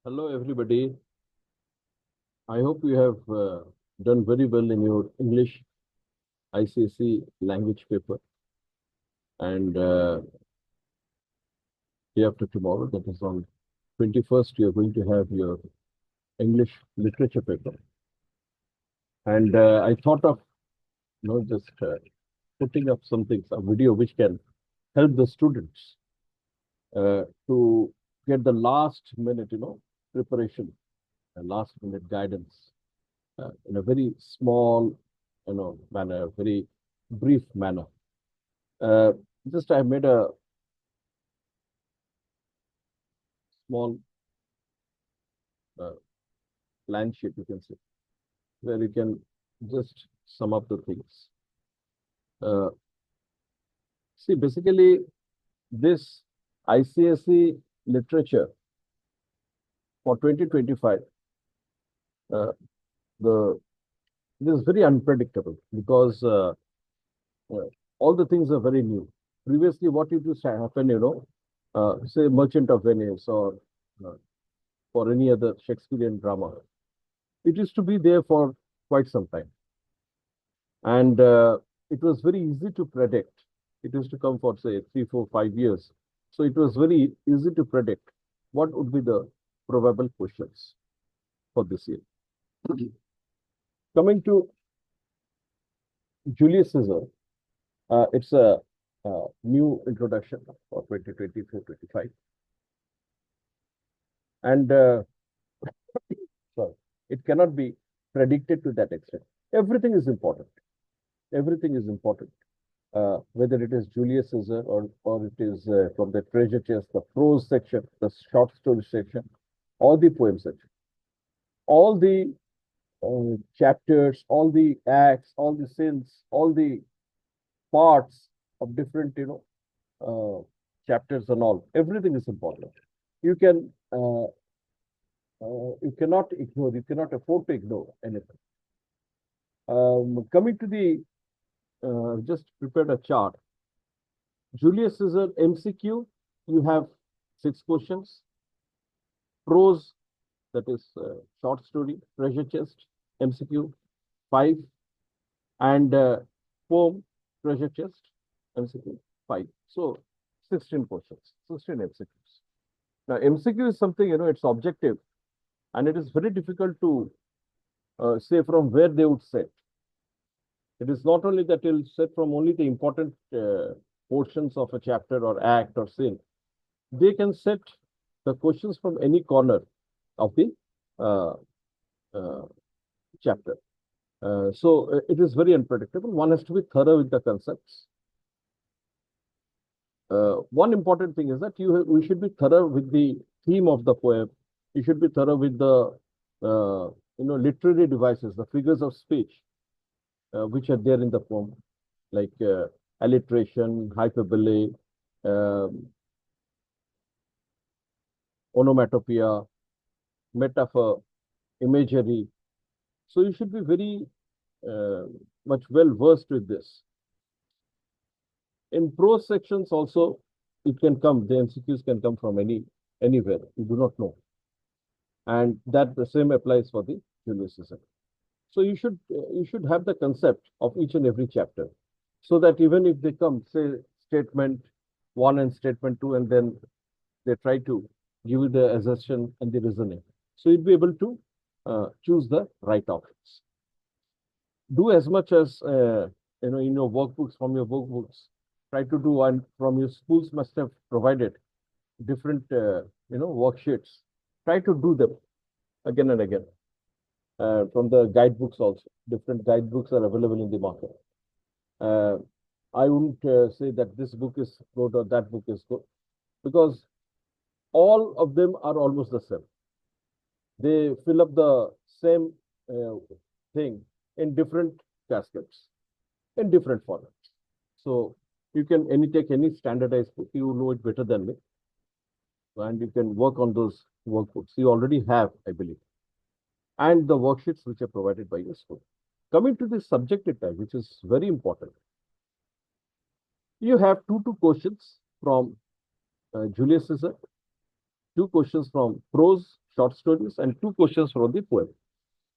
Hello, everybody. I hope you have done very well in your English ICSE language paper. And day after tomorrow, that is on 21st, you're going to have your English literature paper. And I thought of, just putting up something, some video which can help the students to get the last minute, preparation and last minute guidance in a very small, manner, very brief manner. Uh, just I made a small uh, plan sheet, you can say, where you can just sum up the things. Uh, See, basically, this ICSE literature for 2025, uh, the it is very unpredictable because uh, all the things are very new. Previously, what used to happen, say Merchant of Venice or uh, for any other Shakespearean drama, it used to be there for quite some time. And it was very easy to predict. It used to come for, say, 3, 4, 5 years. So it was very easy to predict what would be the probable questions for this year. Coming to Julius Caesar, it's a new introduction for 2024-25. And sorry, it cannot be predicted to that extent. Everything is important. Everything is important. Whether it is Julius Caesar or it is from the treasure chest, the prose section, the short story section, or the poem section. All the chapters, all the acts, all the scenes, all the parts of different, chapters and all, everything is important. You can, you cannot ignore, you cannot afford to ignore anything. Coming to the, just prepared a chart. Julius Caesar MCQ, you have 6 questions. Prose, that is short story, treasure chest, MCQ, 5. And poem, treasure chest, MCQ, 5. So 16 questions, 16 MCQs. Now, MCQ is something, it's objective, and it is very difficult to say from where they would set. It is not only that it will set from only the important portions of a chapter or act or scene. They can set the questions from any corner of the uh, uh, chapter. So it is very unpredictable. One has to be thorough with the concepts. One important thing is that we should be thorough with the theme of the poem. You should be thorough with the literary devices, the figures of speech, which are there in the poem, like alliteration, hyperbole, onomatopoeia, metaphor, imagery. So you should be very much well versed with this. In prose sections also, it can come, the MCQs can come from anywhere. You do not know. And that the same applies for the Julius Caesar. So you should have the concept of each and every chapter, so that even if they come, say, statement 1 and statement 2, and then they try to give you the assertion and the reasoning, so you'll be able to choose the right options. Do as much as in your workbooks, from your workbooks. Try to do, and from your schools must have provided different worksheets. Try to do them again and again. From the guidebooks also, different guidebooks are available in the market. I wouldn't say that this book is good or that book is good, because all of them are almost the same. They fill up the same thing in different caskets, in different formats. So you can take any standardized book, you know it better than me, and you can work on those workbooks. You already have, I believe, and the worksheets which are provided by your school. Coming to the subjective type, which is very important, you have two questions from Julius Caesar, 2 questions from prose short stories and 2 questions from the poem.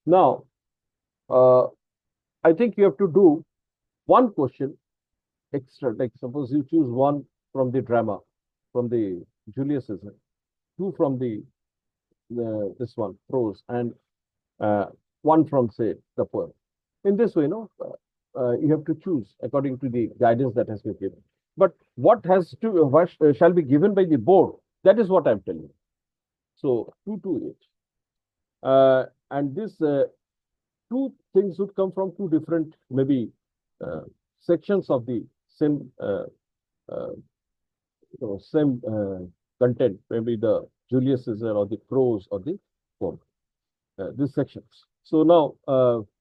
Now, uh, I think you have to do 1 question extra. Like suppose you choose 1 from the drama, from the Julius Caesar, 2 from the this one prose, and uh, 1 from say the poem. In this way, you have to choose according to the guidance that has been given. But what shall be given by the board? That is what I'm telling you. So 2 each, and this 2 things would come from 2 different maybe uh, sections of the same uh, same content, maybe the Julius Caesar or the prose or the poem. These sections. So now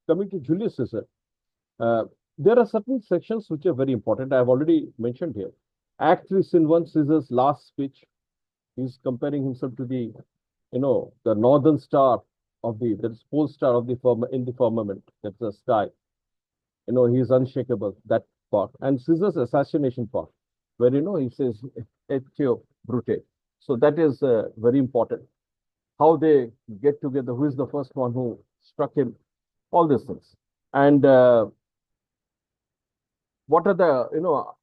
coming to Julius Caesar, uh, there are certain sections which are very important. I have already mentioned here. Act 3, Scene 1, Caesar's last speech. He's comparing himself to the northern star of the pole star of the in the firmament. That's the sky. He's unshakable. That part. And Caesar's assassination part, where he says Etio Brute. So that is very important. How they get together, who is the first one who struck him, all these things. And what are the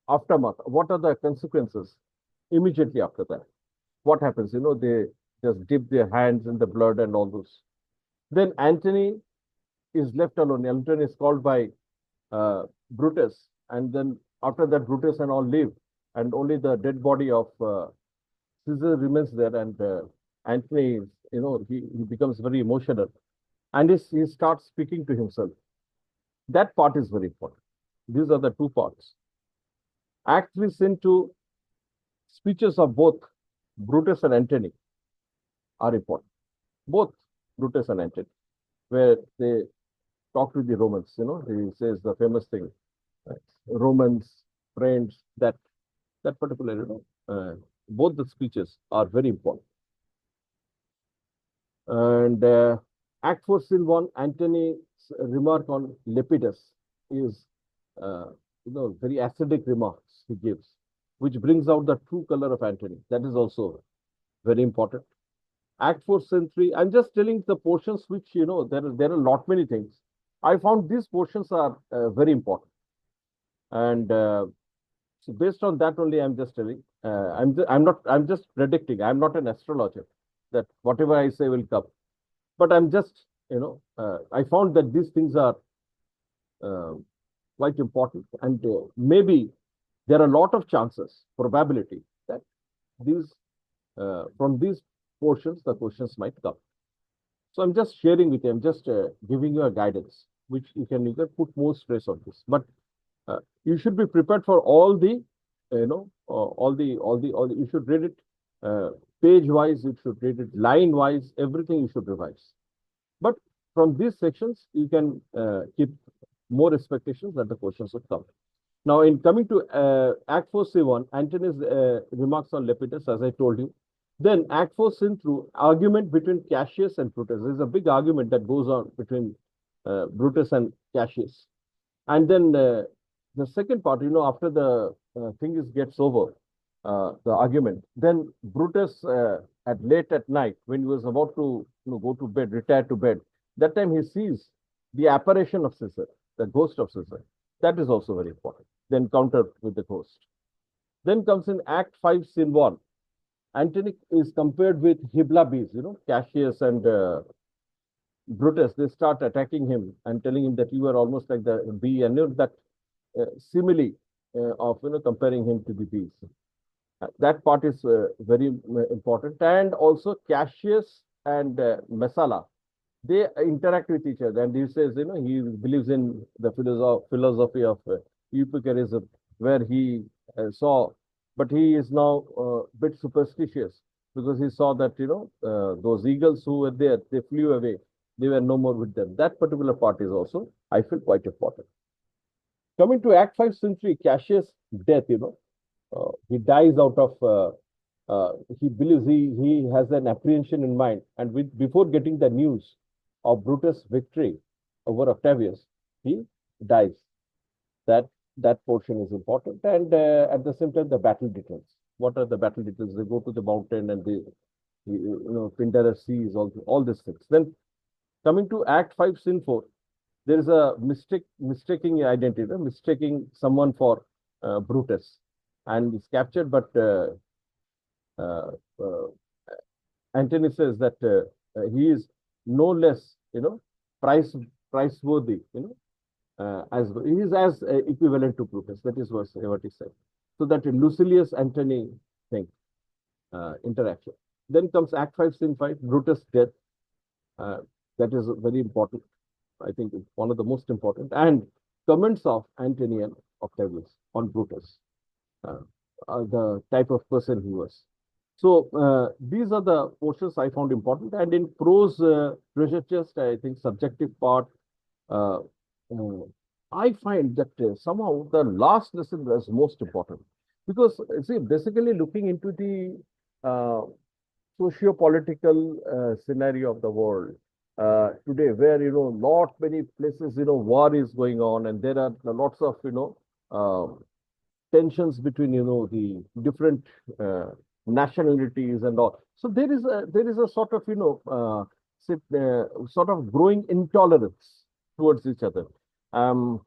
aftermath, what are the consequences immediately after that? What happens? They just dip their hands in the blood and all those. Then Antony is left alone. Antony is called by Brutus, and then after that Brutus and all leave, and only the dead body of Caesar remains there, and Antony, he becomes very emotional, and he starts speaking to himself. That part is very important. These are the 2 parts. Act 3, Scene 2, speeches of both Brutus and Antony are important. Both Brutus and Antony, where they talk to the Romans. He says the famous thing, Romans, friends. That particular, both the speeches are very important. And Act 4, Scene 1, Antony's remark on Lepidus is, very acidic remarks he gives, which brings out the true color of Antony. That is also very important. Act 4, Scene 3, I'm just telling the portions which, there are a lot many things. I found these portions are very important. And so based on that only, I'm just telling. I'm just predicting. I'm not an astrologer that whatever I say will come. But I'm just, I found that these things are uh, quite important, and maybe there are a lot of chances, probability that these from these portions the questions might come. So I'm just sharing with you. I'm just giving you a guidance, which you can put more stress on this. But you should be prepared for all the, all the. You should read it page wise. You should read it line wise. Everything you should revise. But from these sections, you can keep more expectations that the questions would come. Now, in coming to Act 4, Scene 1, Antony's remarks on Lepidus, as I told you. Then Act 4, Scene 2, argument between Cassius and Brutus. There's a big argument that goes on between Brutus and Cassius. And then the second part, after the thing gets over, the argument, then Brutus at late at night, when he was about to go to bed, retire to bed, that time he sees the apparition of Caesar, the ghost of Caesar. That is also very important. The encounter with the ghost. Then comes in Act 5, Scene 1. Antony is compared with Hybla bees, Cassius and Brutus. They start attacking him and telling him that you are almost like the bee, and that simile of comparing him to the bees. That part is very important. And also Cassius and Messala, they interact with each other. And he says, he believes in the philosophy of Epicureanism, where he saw, but he is now a bit superstitious because he saw that, those eagles who were there, they flew away. They were no more with them. That particular part is also, I feel, quite important. Coming to Act 5, Scene 3, Cassius' death, he dies out of, he believes he has an apprehension in mind. And before getting the news of Brutus' victory over Octavius, he dies. That portion is important. And at the same time, the battle details. What are the battle details? They go to the mountain and Pindara sees all these things. Then coming to Act 5, Scene 4, there is a mistaking identity, mistaking someone for Brutus, and is captured. But uh, uh, Antony says that he is no less, price priceworthy, as he is as equivalent to Brutus. That is what he said. So that Lucilius Antony thing, interaction. Then comes Act 5, Scene 5, Brutus' death. Uh, that is very important. I think it's one of the most important. And comments of Antony and Octavius on Brutus, uh, the type of person he was. So these are the portions I found important. And in prose treasure chest, I think subjective part, uh, uh, I find that somehow the last lesson was most important because see, basically looking into the socio-political scenario of the world today, where lot many places war is going on, and there are lots of tensions between the different nationalities and all. So there is a sort of sort of growing intolerance towards each other, um,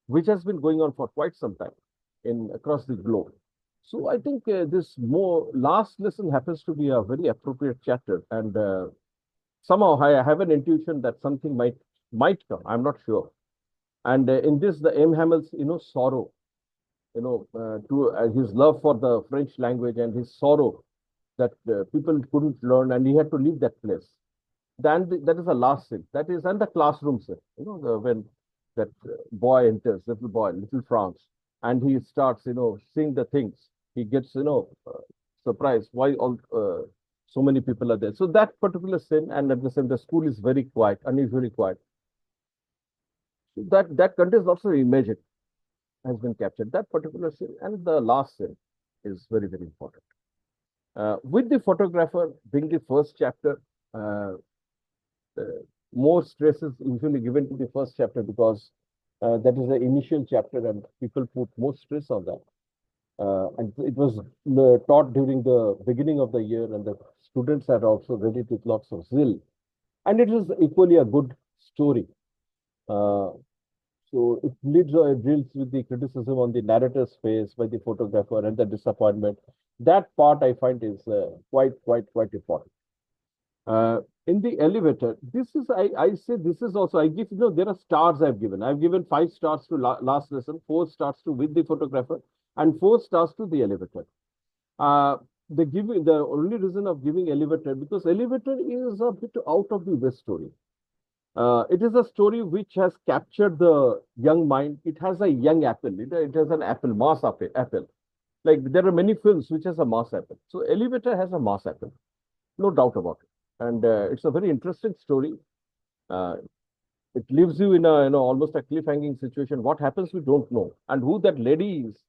which has been going on for quite some time in across the globe. So I think this more last lesson happens to be a very appropriate chapter, and somehow I have an intuition that something might come. I'm not sure. And in this, the M. Hamel's sorrow, to his love for the French language and his sorrow that people couldn't learn, and he had to leave that place. Then that is the last scene. That is, and the classroom scene. When that boy enters, little boy, little Franz, and he starts, seeing the things. He gets, surprised why all so many people are there. So that particular scene, and at the same, the school is very quiet, unusually quiet. So that contains lots of imagery has been captured. That particular scene and the last scene is very, very important. With the photographer being the first chapter, uh, more stress is usually given to the first chapter because that is the initial chapter and people put more stress on that. And it was taught during the beginning of the year, and the students had also read it with lots of zeal. And it is equally a good story. Uh, so it deals with the criticism on the narrator's face by the photographer and the disappointment. That part I find is quite important. In the elevator, this is I say this is also I give there are stars I've given. I've given 5 stars to last lesson, 4 stars to with the photographer, and 4 stars to the elevator. The only reason of giving elevator because elevator is a bit out of the way story. It is a story which has captured the young mind. It has a young apple. It has an apple, mass apple. Like there are many films which has a mass apple. So elevator has a mass apple, no doubt about it. And it's a very interesting story. Uh, it leaves you in a almost a cliffhanging situation. What happens we don't know, and who that lady is.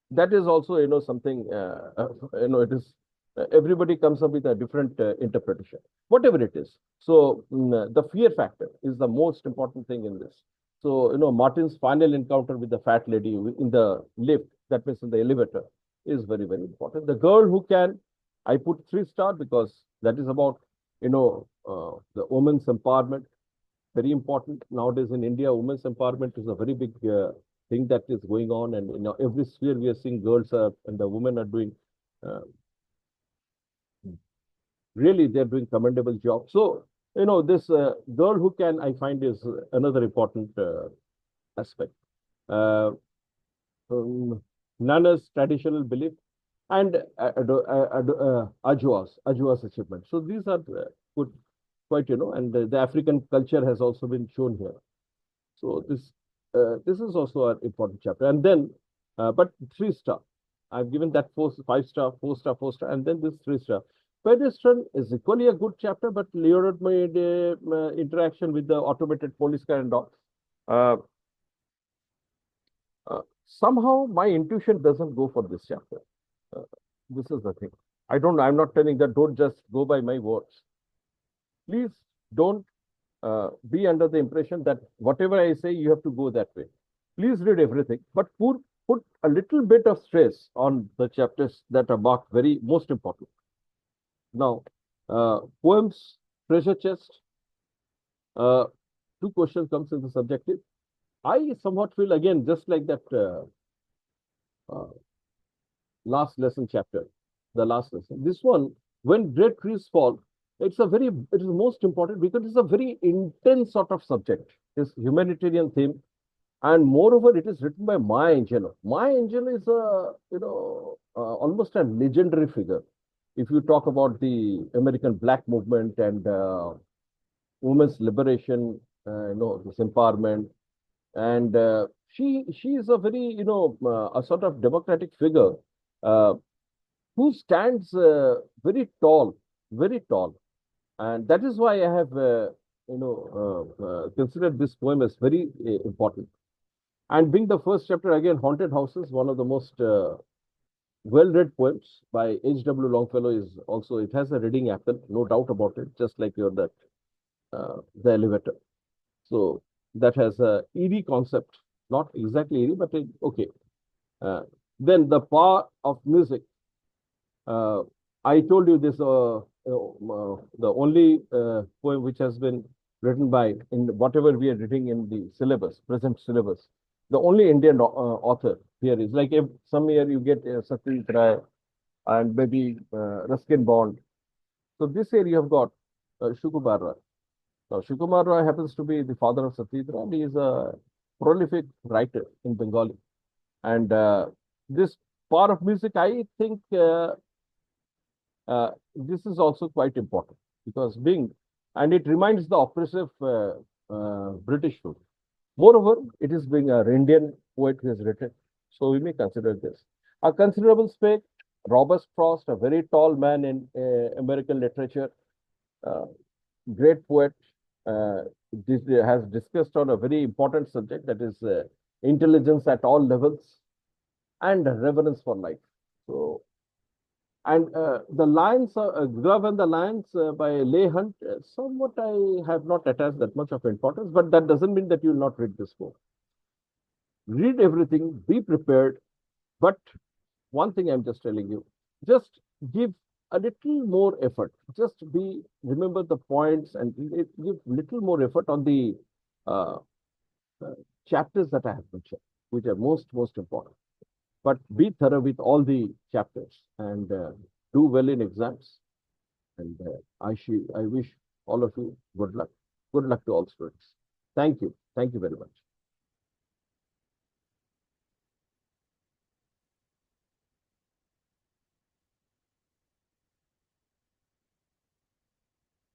That is also something. It is everybody comes up with a different interpretation, whatever it is. So the fear factor is the most important thing in this. So Martin's final encounter with the fat lady in the lift, that means in the elevator, is very, very important. The girl who can, I put 3 star because that is about the women's empowerment, very important nowadays in India. Women's empowerment is a very big thing that is going on, and every sphere we are seeing girls and the women are doing uh, really they're doing commendable job. So this girl who can, I find, is another important aspect. Uh, Nana's traditional belief and Ajua's achievement. So these are good, quite and the African culture has also been shown here. So this is also an important chapter. And then, but 3 star. I've given that 5 star, 4 star, 4 star, and then this 3 star. Pedestrian is equally a good chapter, but Leonard made interaction with the automated police car and all. Uh, Somehow my intuition doesn't go for this chapter. Uh, this is the thing. I'm not telling that don't just go by my words. Please don't be under the impression that whatever I say, you have to go that way. Please read everything, but put a little bit of stress on the chapters that are marked very most important. Now, Poems, treasure chest. Uh, Two questions comes in the subjective. I somewhat feel again just like that uh, last lesson chapter, the last lesson. This one, when great trees fall, it is most important because it's a very intense sort of subject. It's humanitarian theme, and moreover, it is written by Maya Angelou. Maya Angelou is a almost a legendary figure. If you talk about the American Black movement and women's liberation, this empowerment, and she is a very a sort of democratic figure uh, who stands very tall, and that is why I have considered this poem as very important. And being the first chapter again, haunted houses, one of the most well-read poems by H.W. Longfellow is also, it has a reading apple, no doubt about it, just like your that the elevator. So that has a eerie concept, not exactly eerie, but okay. Uh, then the power of music. Uh, I told you this. The only poem which has been written by in whatever we are reading in the syllabus, present syllabus. The only Indian author here is like if some year you get Satyajit Ray and maybe Ruskin Bond. So this year you have got Shukumar Roy. Now, Shukumar Roy happens to be the father of Satyajit Ray, and he is a prolific writer in Bengali. And this part of music, I think this is also quite important because and it reminds the oppressive British rule. Moreover, it is being a Indian poet who has written, so we may consider this. A considerable spec, Robert Frost, a very tall man in American literature, uh, great poet, uh, this has discussed on a very important subject, that is intelligence at all levels and reverence for life. So, and the Lions, Glove and the Lions by Leigh Hunt, somewhat I have not attached that much of importance, but that doesn't mean that you will not read this book. Read everything, be prepared, but one thing I'm just telling you, just give a little more effort. Remember the points and give little more effort on the uh, uh, chapters that I have mentioned, which are most important. But be thorough with all the chapters and do well in exams. And I wish all of you good luck. Good luck to all students. Thank you. Thank you very much.